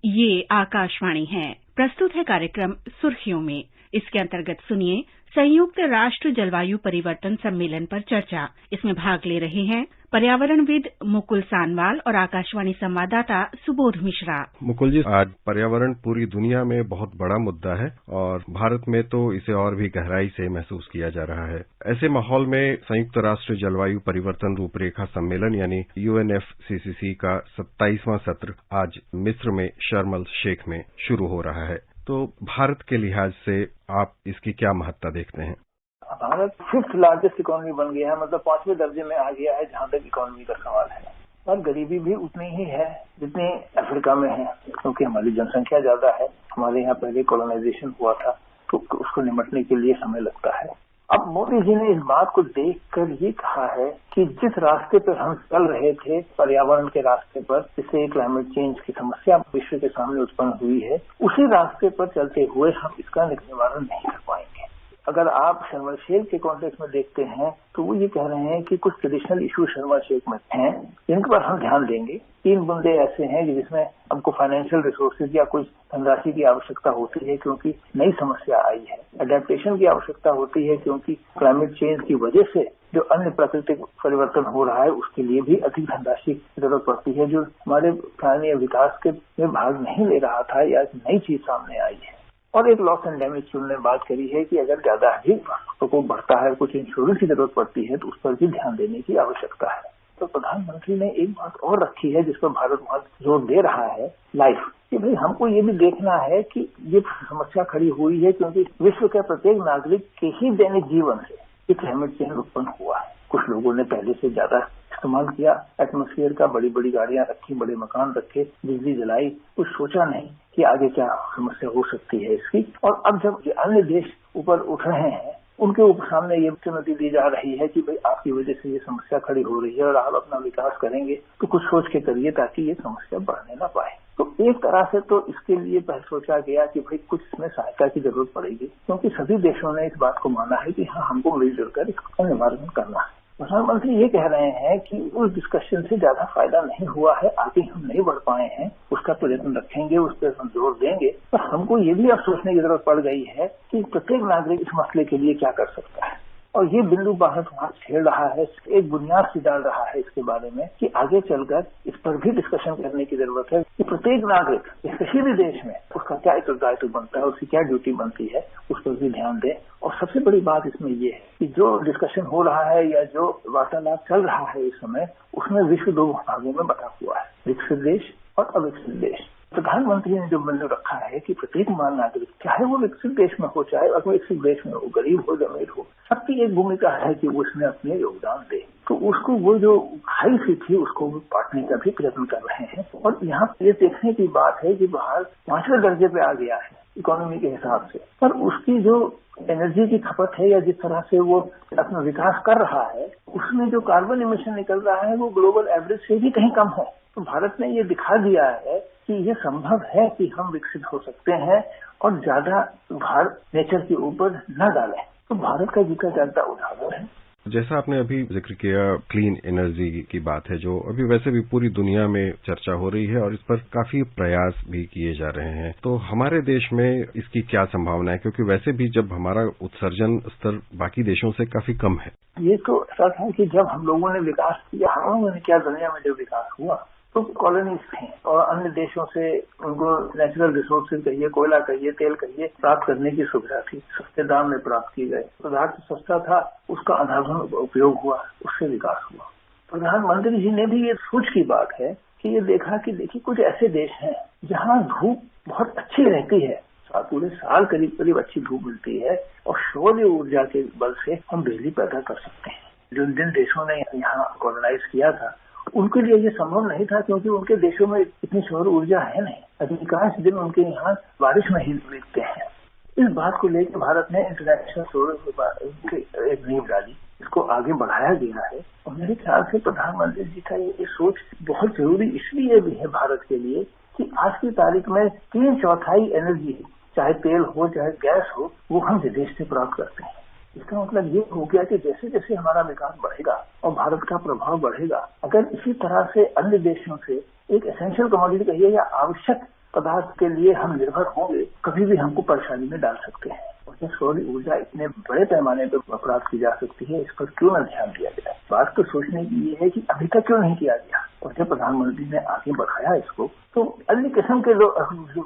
ये आकाशवाणी है। प्रस्तुत है कार्यक्रम सुर्खियों में। इसके अंतर्गत सुनिए संयुक्त राष्ट्र जलवायु परिवर्तन सम्मेलन पर चर्चा। इसमें भाग ले रहे हैं पर्यावरणविद मुकुल सानवाल और आकाशवाणी संवाददाता सुबोध मिश्रा। मुकुल जी, आज पर्यावरण पूरी दुनिया में बहुत बड़ा मुद्दा है और भारत में तो इसे और भी गहराई से महसूस किया जा रहा है। ऐसे माहौल में संयुक्त राष्ट्र जलवायु परिवर्तन रूपरेखा सम्मेलन यानी UNFCCC का 27वां सत्र आज मिस्र में शर्म अल शेख में शुरू हो रहा है। तो भारत के लिहाज से आप इसकी क्या महत्ता देखते हैं? भारत 5th लार्जेस्ट इकोनॉमी बन गया है, मतलब 5वें दर्जे में आ गया है जहां तक इकोनॉमी का सवाल है। और गरीबी भी उतनी ही है जितनी अफ्रीका में है, क्योंकि हमारी जनसंख्या ज्यादा है। हमारे यहाँ पहले कॉलोनाइजेशन हुआ था तो उसको निपटने के लिए समय लगता है। अब मोदी जी ने इस बात को देखकर ये कहा है कि जिस रास्ते पर हम चल रहे थे, पर्यावरण के रास्ते पर, जिससे क्लाइमेट चेंज की समस्या विश्व के सामने उत्पन्न हुई है, उसी रास्ते पर चलते हुए हम इसका निवारण नहीं कर पाएंगे। अगर आप शर्म अल शेख के कॉन्टेक्स्ट में देखते हैं तो वो ये कह रहे हैं कि कुछ ट्रेडिशनल इशू शर्म अल शेख में हैं जिनके पर हम ध्यान देंगे। 3 मुद्दे ऐसे हैं कि जिसमें हमको फाइनेंशियल रिसोर्सेज या कुछ धनराशि की आवश्यकता होती है क्योंकि नई समस्या आई है। अडेप्टेशन की आवश्यकता होती है क्योंकि क्लाइमेट चेंज की वजह से जो अन्य प्राकृतिक परिवर्तन हो रहा है उसके लिए भी अधिक धनराशि की जरूरत पड़ती है, जो हमारे स्थानीय विकास के में भाग नहीं ले रहा था या नई चीज सामने आई है। और एक लॉस एंड डैमेज की उन्होंने बात करी है कि अगर ज्यादा अधिक प्रकोप बढ़ता है, कुछ इंश्योरेंस की जरूरत पड़ती है तो उस पर भी ध्यान देने की आवश्यकता है। तो प्रधानमंत्री ने एक बात और रखी है जिस पर भारत बहुत जोर दे रहा है, लाइफ, कि भाई हमको ये भी देखना है कि ये समस्या खड़ी हुई है क्योंकि विश्व के प्रत्येक नागरिक के ही दैनिक जीवन से ये क्लाइमेट चेंज उत्पन्न हुआ है। कुछ लोगों ने पहले से ज्यादा इस्तेमाल किया एटमॉस्फेयर का, बड़ी बड़ी गाड़ियां रखी, बड़े मकान रखे, बिजली जलाई, कुछ सोचा नहीं कि आगे क्या समस्या हो सकती है इसकी। और अब जब अन्य देश ऊपर उठ रहे हैं, उनके ऊपर सामने ये चुनौती दी जा रही है कि भाई आपकी वजह से ये समस्या खड़ी हो रही है और आप अपना विकास करेंगे तो कुछ सोच के करिए ताकि ये समस्या बढ़ने ना पाए। तो एक तरह से तो इसके लिए पहले सोचा गया कि भाई कुछ इसमें सहायता की जरूरत पड़ेगी, क्योंकि सभी देशों ने इस बात को माना है कि हाँ, हमको मिलजुल कर इसका निवारण करना है। प्रधानमंत्री ये कह रहे हैं कि उस डिस्कशन से ज्यादा फायदा नहीं हुआ है, आगे हम नहीं बढ़ पाए हैं, उसका प्रयत्न रखेंगे, उस पर हम जोर देंगे। पर हमको ये भी अब सोचने की जरूरत पड़ गई है कि प्रत्येक नागरिक इस मसले के लिए क्या कर सकता है। और ये बिंदु भारत वहां छेड़ रहा है, एक बुनियाद सी डाल रहा है इसके बारे में कि आगे चलकर इस पर भी डिस्कशन करने की जरूरत है कि प्रत्येक नागरिक किसी भी देश में उसका क्या उत्तरदायित्व बनता है, उसकी क्या ड्यूटी बनती है, उस पर भी ध्यान दें। और सबसे बड़ी बात इसमें ये है कि जो डिस्कशन हो रहा है या जो वार्तालाप चल रहा है इस समय, उसमें विश्व 2 भागों में बटा हुआ है, विकसित देश और अविकसित देश। प्रधानमंत्री ने जो बिंदु रखा है कि प्रत्येक मान नागरिक, चाहे वो विकसित देश में हो चाहे अविकसित देश में हो, गरीब हो अमीर हो, सबकी एक भूमिका है कि वो इसमें अपने योगदान दे। तो उसको वो जो खाई सी थी उसको बांटने का भी प्रयत्न कर रहे हैं। और यहाँ ये देखने की बात है कि भारत 5वें दर्जे पे आ गया है इकोनॉमी के हिसाब से, पर उसकी जो एनर्जी की खपत है या जिस तरह से वो अपना विकास कर रहा है, उसमें जो कार्बन इमिशन निकल रहा है वो ग्लोबल एवरेज से भी कहीं कम है। तो भारत ने ये दिखा दिया है कि ये संभव है कि हम विकसित हो सकते हैं और ज्यादा भार नेचर के ऊपर न डालें। तो भारत का जीता जागता उदाहरण है। जैसा आपने अभी जिक्र किया, क्लीन एनर्जी की बात है जो अभी वैसे भी पूरी दुनिया में चर्चा हो रही है और इस पर काफी प्रयास भी किए जा रहे हैं। तो हमारे देश में इसकी क्या संभावना है, क्योंकि वैसे भी जब हमारा उत्सर्जन स्तर बाकी देशों से काफी कम है। ये तो ऐसा था कि जब हम लोगों ने विकास किया, हम लोगों ने क्या दुनिया में जो विकास हुआ तो कॉलोनीज थी और अन्य देशों से उनको नेचुरल रिसोर्सेज कहिए, कोयला कहिए, तेल कहिए, प्राप्त करने की सुविधा थी, सस्ते दाम में प्राप्त किए गए। पदार्थ सस्ता था, उसका अंधाधुंध उपयोग हुआ, उससे विकास हुआ। प्रधानमंत्री जी ने भी ये सोच की बात है कि ये देखा कि देखिए कुछ ऐसे देश हैं जहाँ धूप बहुत अच्छी रहती है, पूरे साल करीब करीब अच्छी धूप मिलती है और सौर ऊर्जा के बल से हम बिजली पैदा कर सकते हैं। जिन देशों ने यहाँ कॉलोनाइज किया था उनके लिए ये संभव नहीं था क्योंकि उनके देशों में इतनी सौर ऊर्जा है नहीं, अधिकांश दिन उनके यहाँ बारिश में ही बीतते हैं। इस बात को लेकर भारत ने इंटरनेशनल सौर की एक नींव डाली, इसको आगे बढ़ाया गया है। और मेरे ख्याल से प्रधानमंत्री जी का ये सोच बहुत जरूरी इसलिए भी है भारत के लिए कि आज की तारीख में 3/4 एनर्जी, चाहे तेल हो चाहे गैस हो, वो हम विदेश से प्राप्त करते हैं। इसका मतलब ये हो गया कि जैसे जैसे हमारा विकास बढ़ेगा और भारत का प्रभाव बढ़ेगा, अगर इसी तरह से अन्य देशों से एक एसेंशियल कमोडिटी कहिए या आवश्यक पदार्थ के लिए हम निर्भर होंगे कभी भी हमको परेशानी में डाल सकते हैं। और जब सौर ऊर्जा इतने बड़े पैमाने पर प्राप्त की जा सकती है, इस पर क्यों न ध्यान दिया गया। बात तो सोचने की ये है कि अभी तक क्यों नहीं किया गया। और जब प्रधानमंत्री ने आगे बढ़ाया इसको, तो अन्य किस्म के लोग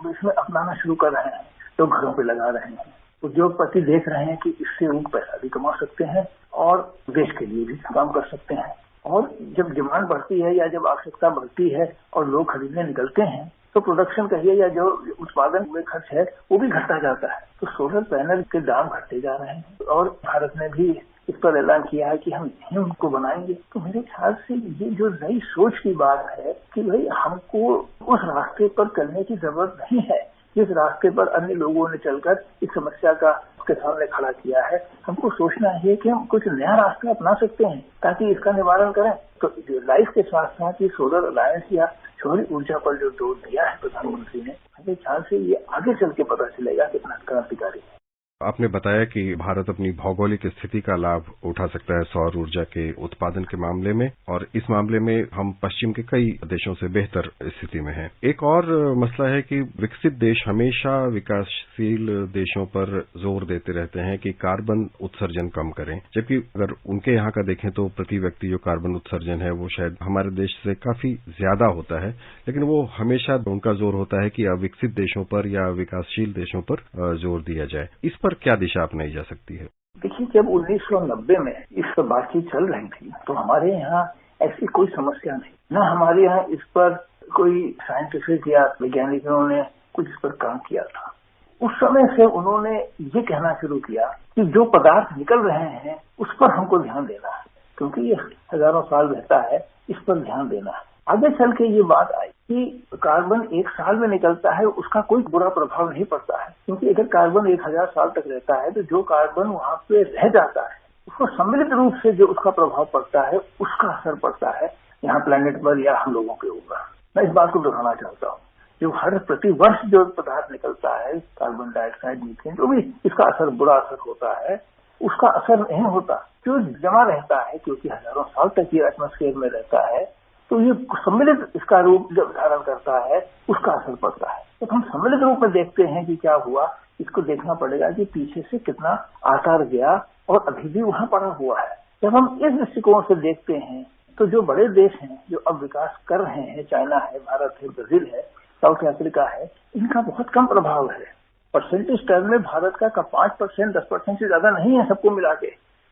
इसमें अपनाना शुरू कर रहे हैं, लोग घरों पे लगा रहे हैं। उद्योगपति देख रहे हैं कि इससे वो पैसा भी कमा सकते हैं और देश के लिए भी काम कर सकते हैं। और जब डिमांड बढ़ती है या जब आवश्यकता बढ़ती है और लोग खरीदने निकलते हैं, तो प्रोडक्शन कहिए या जो उत्पादन में खर्च है वो भी घटता जाता है। तो सोलर पैनल के दाम घटते जा रहे हैं और भारत ने भी इस पर ऐलान किया है कि हम यहीं उनको बनाएंगे। तो मेरे ख्याल से ये जो नई सोच की बात है कि भाई हमको उस रास्ते पर चलने की जरूरत नहीं है जिस रास्ते पर अन्य लोगों ने चलकर इस समस्या का उसके सामने खड़ा किया है। हमको सोचना है कि हम कुछ नया रास्ता अपना सकते हैं ताकि इसका निवारण करें। तो लाइफ के साथ साथ ये सोलर अलायंस या सौर ऊर्जा पर जो जोर दिया है प्रधानमंत्री ने, मेरे ख्याल से ये आगे चल के पता चलेगा कितना क्रांतिकारी है। आपने बताया कि भारत अपनी भौगोलिक स्थिति का लाभ उठा सकता है सौर ऊर्जा के उत्पादन के मामले में, और इस मामले में हम पश्चिम के कई देशों से बेहतर स्थिति में हैं। एक और मसला है कि विकसित देश हमेशा विकासशील देशों पर जोर देते रहते हैं कि कार्बन उत्सर्जन कम करें, जबकि अगर उनके यहाँ का देखें तो प्रति व्यक्ति जो कार्बन उत्सर्जन है वो शायद हमारे देश से काफी ज्यादा होता है, लेकिन वो हमेशा उनका जोर होता है कि विकसित देशों पर या विकासशील देशों पर जोर दिया जाए। इस पर क्या दिशा अपनाई जा सकती है? देखिए, जब 1990 में इस पर बातचीत चल रही थी तो हमारे यहाँ ऐसी कोई समस्या नहीं, न हमारे यहाँ इस पर कोई साइंटिफिक या वैज्ञानिकों ने कुछ इस पर काम किया था। उस समय से उन्होंने ये कहना शुरू किया कि जो पदार्थ निकल रहे हैं उस पर हमको ध्यान देना है, क्योंकि ये हजारों साल रहता है, इस पर ध्यान देना है। आगे चल के ये बात आई कि कार्बन 1 साल में निकलता है, उसका कोई बुरा प्रभाव नहीं पड़ता है, क्योंकि अगर कार्बन 1000 साल तक रहता है तो जो कार्बन वहां पे रह जाता है उसको सम्मिलित रूप से जो उसका प्रभाव पड़ता है उसका असर पड़ता है यहाँ प्लेनेट पर या हम लोगों के ऊपर। मैं इस बात को दोहराना चाहता हूँ, जो हर प्रति वर्ष जो पदार्थ निकलता है, कार्बन डाइऑक्साइड, मीथेन, जो भी इसका असर बुरा असर होता है, उसका असर नहीं होता, जो जमा रहता है, क्योंकि हजारों साल तक ये एटमॉस्फेयर में रहता है, तो ये सम्मिलित इसका रूप जब धारण करता है उसका असर पड़ता है। तो हम सम्मिलित रूप में देखते हैं कि क्या हुआ, इसको देखना पड़ेगा कि पीछे से कितना आकार गया और अभी भी वहां पड़ा हुआ है। जब हम इस दृष्टिकोण से देखते हैं तो जो बड़े देश हैं जो अब विकास कर रहे हैं, चाइना है, भारत है, ब्राजील है, साउथ अफ्रीका है, इनका बहुत कम प्रभाव है। परसेंटेज टर्म में भारत का 5%, 10% से ज्यादा नहीं है सबको मिला के।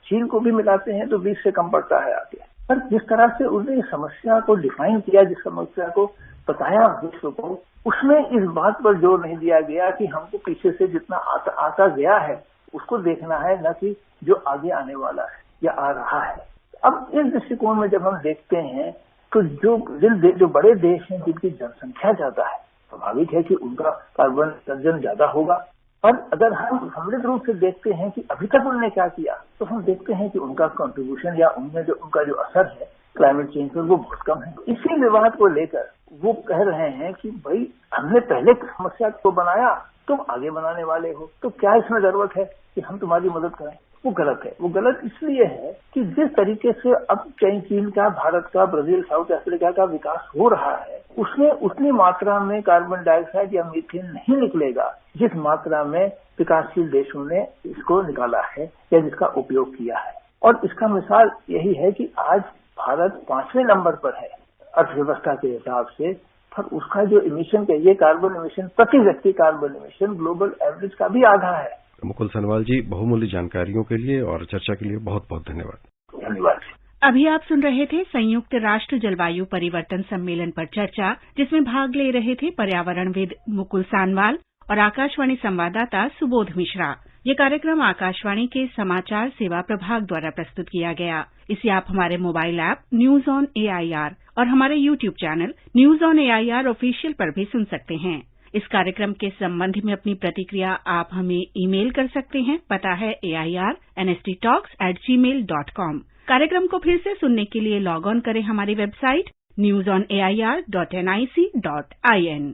चीन को भी मिलाते हैं तो 20 से कम पड़ता है आगे। पर जिस तरह से उन्होंने समस्या को डिफाइन किया, जिस समस्या को बताया विश्व को, उसमें इस बात पर जोर नहीं दिया गया कि हमको पीछे से जितना आता गया है उसको देखना है, न कि जो आगे आने वाला है या आ रहा है। अब इस दृष्टिकोण में जब हम देखते हैं तो जो बड़े देश हैं जिनकी जनसंख्या ज्यादा है, स्वाभाविक है कि उनका कार्बन उत्सर्जन ज्यादा होगा। पर अगर हम सम्मिलित रूप से देखते हैं कि अभी तक उन्होंने क्या किया, तो हम देखते हैं कि उनका कंट्रीब्यूशन या उनमें जो उनका जो असर है क्लाइमेट चेंज पर वो बहुत कम है। इसी विवाद को लेकर वो कह रहे हैं कि भाई हमने पहले समस्या को बनाया, तुम आगे बनाने वाले हो, तो क्या इसमें जरूरत है कि हम तुम्हारी मदद करें। वो गलत है। वो गलत इसलिए है कि जिस तरीके से अब चीन का, भारत का, ब्राजील, साउथ अफ्रीका का विकास हो रहा है, उसमें उतनी मात्रा में कार्बन डाइऑक्साइड या मीथेन नहीं निकलेगा जिस मात्रा में विकासशील देशों ने इसको निकाला है या जिसका उपयोग किया है। और इसका मिसाल यही है कि आज भारत 5वें नंबर पर है अर्थव्यवस्था के हिसाब से, पर उसका जो इमिशन कहिए, कार्बन इमिशन, प्रति व्यक्ति कार्बन इमिशन ग्लोबल एवरेज का भी आधा है। मुकुल सनवाल जी, बहुमूल्य जानकारियों के लिए और चर्चा के लिए बहुत बहुत धन्यवाद। धन्यवाद। अभी आप सुन रहे थे संयुक्त राष्ट्र जलवायु परिवर्तन सम्मेलन पर चर्चा, जिसमें भाग ले रहे थे पर्यावरणविद मुकुल सानवाल और आकाशवाणी संवाददाता सुबोध मिश्रा। ये कार्यक्रम आकाशवाणी के समाचार सेवा प्रभाग द्वारा प्रस्तुत किया गया। इसे आप हमारे mobile app news on AIR और हमारे YouTube channel news on AIR official पर भी सुन सकते हैं। इस कार्यक्रम के संबंध में अपनी प्रतिक्रिया आप हमें ईमेल कर सकते हैं। पता है airnsttalks@gmail.com। कार्यक्रम को फिर से सुनने के लिए लॉग ऑन करें हमारी वेबसाइट newsonair.nic.in।